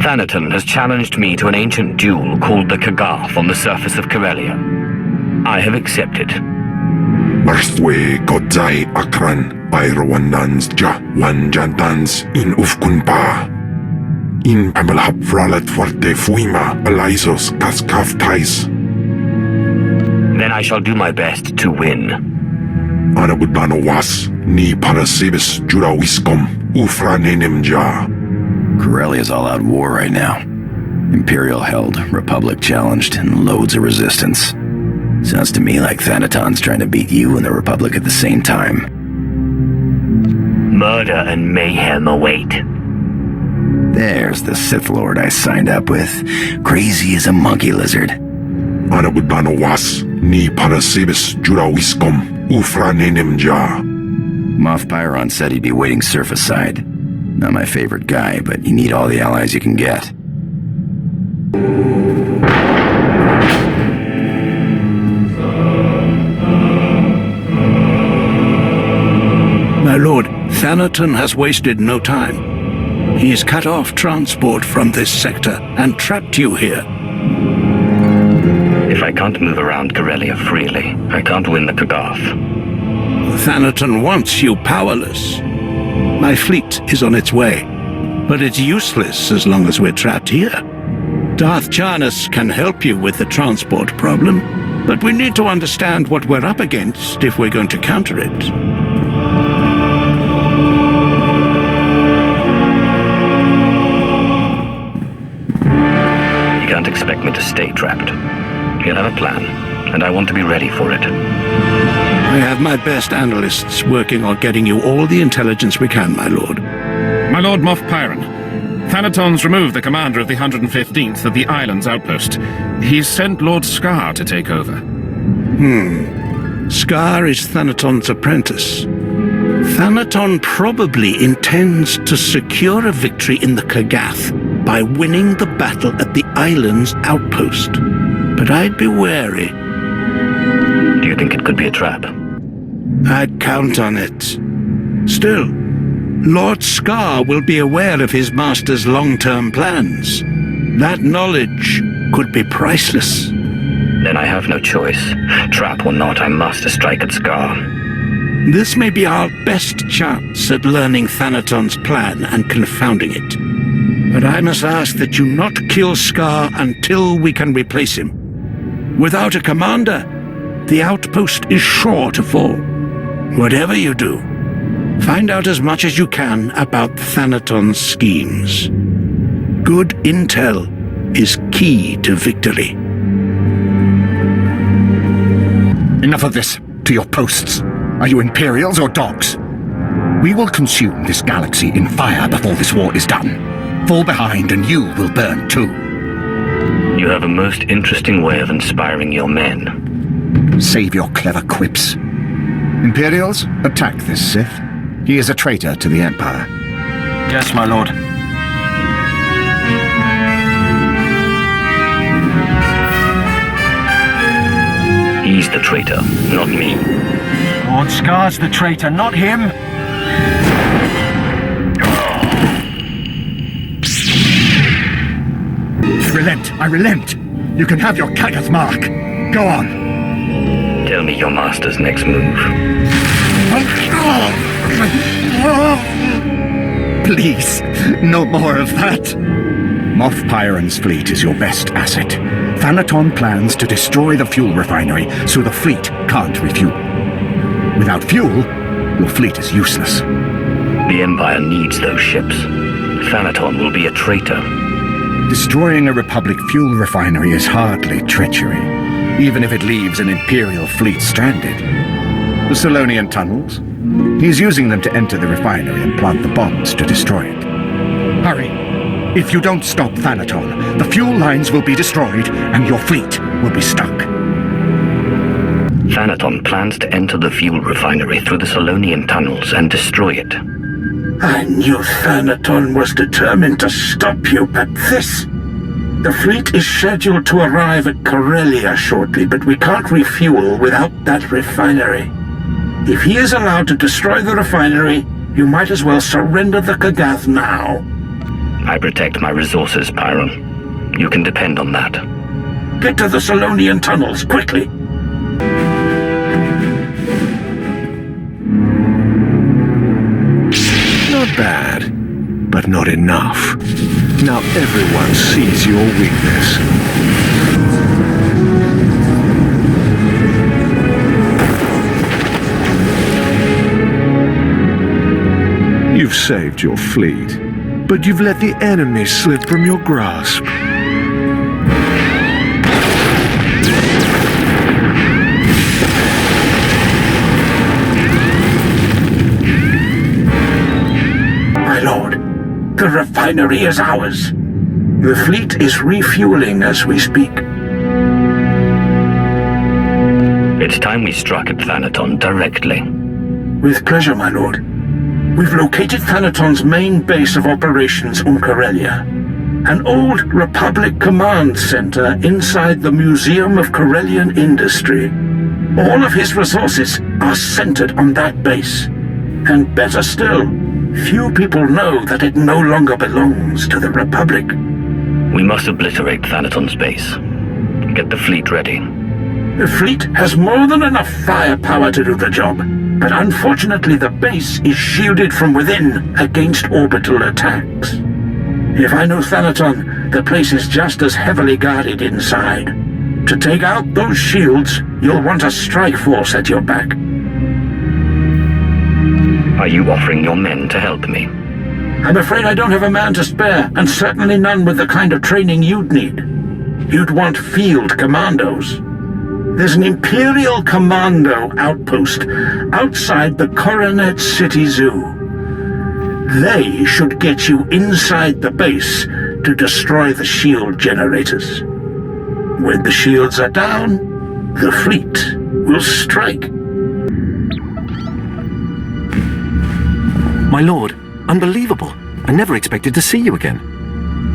Thanaton has challenged me to an ancient duel called the Kaggath on the surface of Corellia. I have accepted. Marstwe godzai akran Byrawandans ja wanjantans in ufkunpa. In amalhap fralet forte fuima alisos kaskaftais. Then I shall do my best to win. Anabudbano was ni parasibis jurawiskom ufranenim ja. Corellia's all out war right now. Imperial held, Republic challenged, and loads of resistance. Sounds to me like Thanaton's trying to beat you and the Republic at the same time. Murder and mayhem await. There's the Sith Lord I signed up with. Crazy as a monkey lizard. Anabudbano was ni parasibis jurawiskom ufranenim ja. Moff Pyron said he'd be waiting surface side. Not my favorite guy, but you need all the allies you can get. My lord, Thanaton has wasted no time. He's cut off transport from this sector and trapped you here. If I can't move around Corellia freely, I can't win the Kaggath. Thanaton wants you powerless. My fleet is on its way, but it's useless as long as we're trapped here. Darth Noòx can help you with the transport problem, but we need to understand what we're up against if we're going to counter it. You can't expect me to stay trapped. You'll have a plan, and I want to be ready for it. I have my best analysts working on getting you all the intelligence we can, my lord. My lord Moff Pyron, Thanaton's removed the commander of the 115th of the island's outpost. He's sent Lord Scar to take over. Scar is Thanaton's apprentice. Thanaton probably intends to secure a victory in the Kaggath by winning the battle at the island's outpost. But I'd be wary. Do you think it could be a trap? I'd count on it. Still, Lord Scar will be aware of his master's long-term plans. That knowledge could be priceless. Then I have no choice. Trap or not, I must strike at Scar. This may be our best chance at learning Thanaton's plan and confounding it. But I must ask that you not kill Scar until we can replace him. Without a commander, the outpost is sure to fall. Whatever you do, find out as much as you can about Thanaton's schemes. Good intel is key to victory. Enough of this. To your posts. Are you Imperials or dogs? We will consume this galaxy in fire before this war is done. Fall behind and you will burn too. You have a most interesting way of inspiring your men. Save your clever quips. Imperials, attack this Sith. He is a traitor to the Empire. Yes, my lord. He's the traitor, not me. Lord Scar's the traitor, not him. Relent, I relent. You can have your Kaggath mark. Go on. Tell me your master's next move. Please, no more of that. Moff Pyron's fleet is your best asset. Thanaton plans to destroy the fuel refinery so the fleet can't refuel. Without fuel, your fleet is useless. The Empire needs those ships. Thanaton will be a traitor. Destroying a Republic fuel refinery is hardly treachery, even if it leaves an Imperial fleet stranded. The Solonian tunnels? He's using them to enter the refinery and plant the bombs to destroy it. Hurry! If you don't stop Thanaton, the fuel lines will be destroyed and your fleet will be stuck. Thanaton plans to enter the fuel refinery through the Solonian tunnels and destroy it. I knew Thanaton was determined to stop you, but this... The fleet is scheduled to arrive at Corellia shortly, but we can't refuel without that refinery. If he is allowed to destroy the refinery, you might as well surrender the Kaggath now. I protect my resources, Pyron. You can depend on that. Get to the Solonian tunnels, quickly! Not bad, but not enough. Now everyone sees your weakness. You've saved your fleet, but you've let the enemy slip from your grasp. My lord, the refinery is ours. The fleet is refueling as we speak. It's time we struck at Thanaton directly. With pleasure, my lord. We've located Thanaton's main base of operations on Corellia, an old Republic command center inside the Museum of Corellian Industry. All of his resources are centered on that base. And better still, few people know that it no longer belongs to the Republic. We must obliterate Thanaton's base. Get the fleet ready. The fleet has more than enough firepower to do the job, but unfortunately the base is shielded from within against orbital attacks. If I know Thanaton, the place is just as heavily guarded inside. To take out those shields, you'll want a strike force at your back. Are you offering your men to help me? I'm afraid I don't have a man to spare, and certainly none with the kind of training you'd need. You'd want field commandos. There's an Imperial Commando outpost outside the Coronet City Zoo. They should get you inside the base to destroy the shield generators. When the shields are down, the fleet will strike. My lord, unbelievable. I never expected to see you again.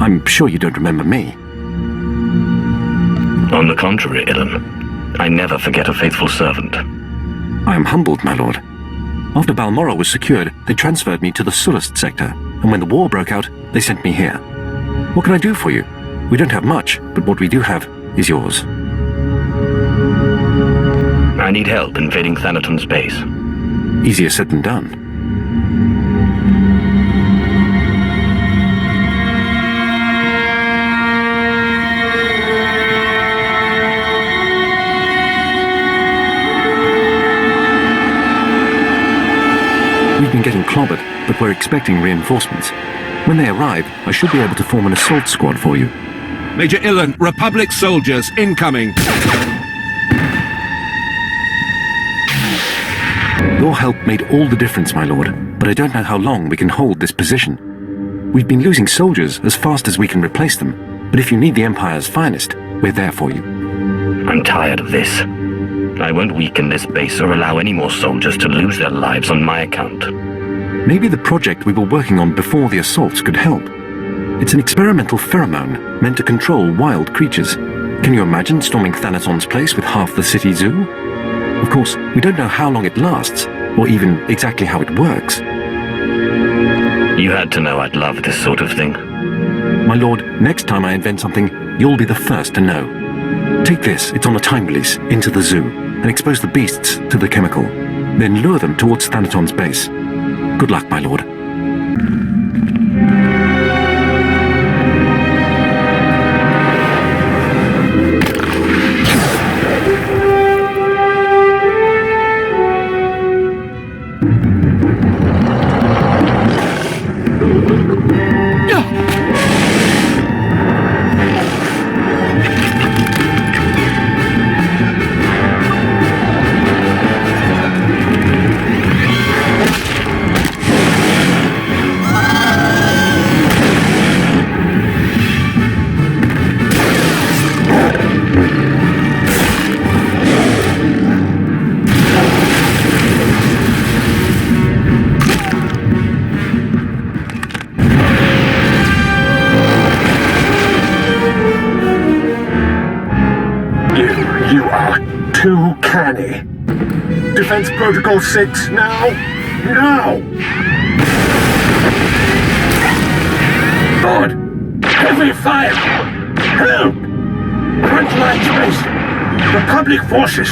I'm sure you don't remember me. On the contrary, Ilan. I never forget a faithful servant. I am humbled, my lord. After Balmoral was secured, they transferred me to the Sullust sector, and when the war broke out, they sent me here. What can I do for you? We don't have much, but what we do have is yours. I need help invading Thanaton's base. Easier said than done. We've been getting clobbered, but we're expecting reinforcements. When they arrive, I should be able to form an assault squad for you. Major Ilan, Republic soldiers incoming. Your help made all the difference, my lord, but I don't know how long we can hold this position. We've been losing soldiers as fast as we can replace them, but if you need the Empire's finest, we're there for you. I'm tired of this. I won't weaken this base or allow any more soldiers to lose their lives on my account. Maybe the project we were working on before the assaults could help. It's an experimental pheromone meant to control wild creatures. Can you imagine storming Thanaton's place with half the city zoo? Of course, we don't know how long it lasts, or even exactly how it works. You had to know I'd love this sort of thing. My lord, next time I invent something, you'll be the first to know. Take this, it's on a time release, into the zoo, and expose the beasts to the chemical. Then lure them towards Thanaton's base. Good luck, my lord. You are too canny. Defense Protocol 6, now! Now! Lord! Heavy fire! Help! Front lines raised! Republic forces!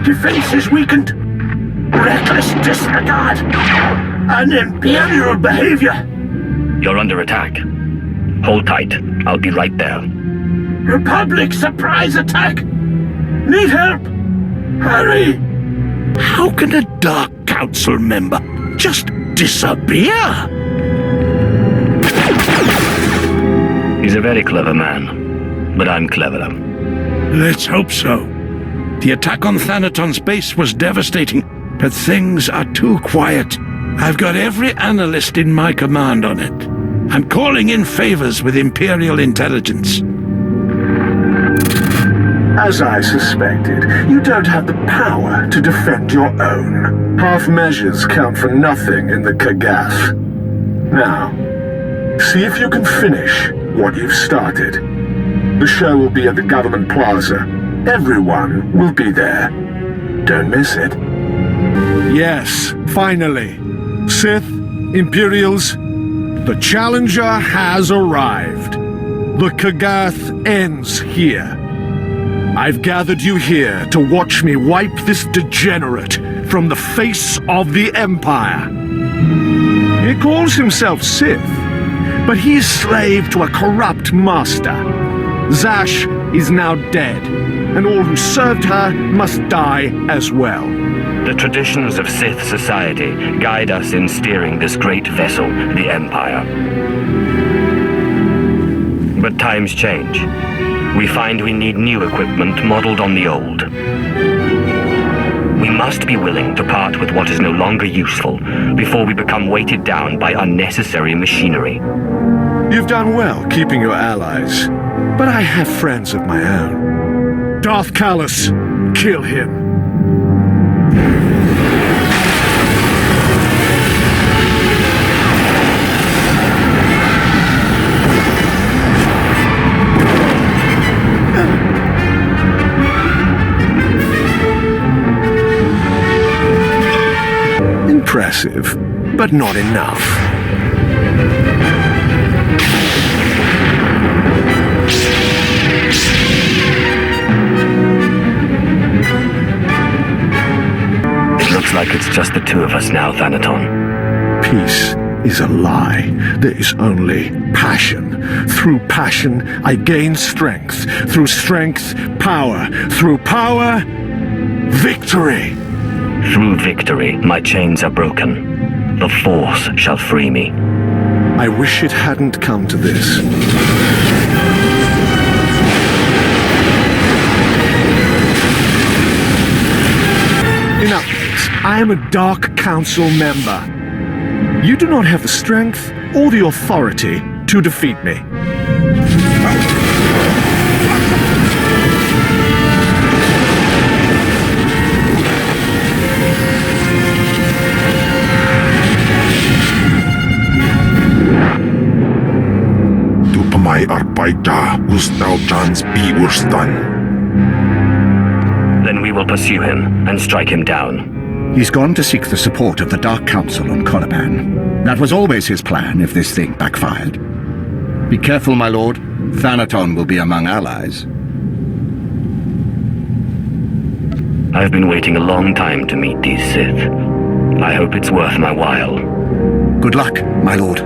Defenses weakened! Reckless disregard! An Imperial behavior! You're under attack. Hold tight. I'll be right there. Republic surprise attack! Need help! Hurry! How can a Dark Council member just disappear? He's a very clever man, but I'm cleverer. Let's hope so. The attack on Thanaton's base was devastating, but things are too quiet. I've got every analyst in my command on it. I'm calling in favors with Imperial intelligence. As I suspected, you don't have the power to defend your own. Half measures count for nothing in the Kaggath. Now, see if you can finish what you've started. The show will be at the government plaza. Everyone will be there. Don't miss it. Yes, finally. Sith, Imperials, the Challenger has arrived. The Kaggath ends here. I've gathered you here to watch me wipe this degenerate from the face of the Empire. He calls himself Sith, but he's slave to a corrupt master. Zash is now dead, and all who served her must die as well. The traditions of Sith society guide us in steering this great vessel, the Empire. But times change. We find we need new equipment modeled on the old. We must be willing to part with what is no longer useful before we become weighted down by unnecessary machinery. You've done well keeping your allies, but I have friends of my own. Darth Kallus, kill him. Impressive, but not enough. It looks like it's just the two of us now, Thanaton. Peace is a lie. There is only passion. Through passion, I gain strength. Through strength, power. Through power, victory. Through victory, my chains are broken. The Force shall free me. I wish it hadn't come to this. Enough. I am a Dark Council member. You do not have the strength or the authority to defeat me. Tupamay arpaita Ustauchans biwurstan. Then we will pursue him and strike him down. He's gone to seek the support of the Dark Council on Korriban. That was always his plan if this thing backfired. Be careful, my lord. Thanaton will be among allies. I've been waiting a long time to meet these Sith. I hope it's worth my while. Good luck, my lord.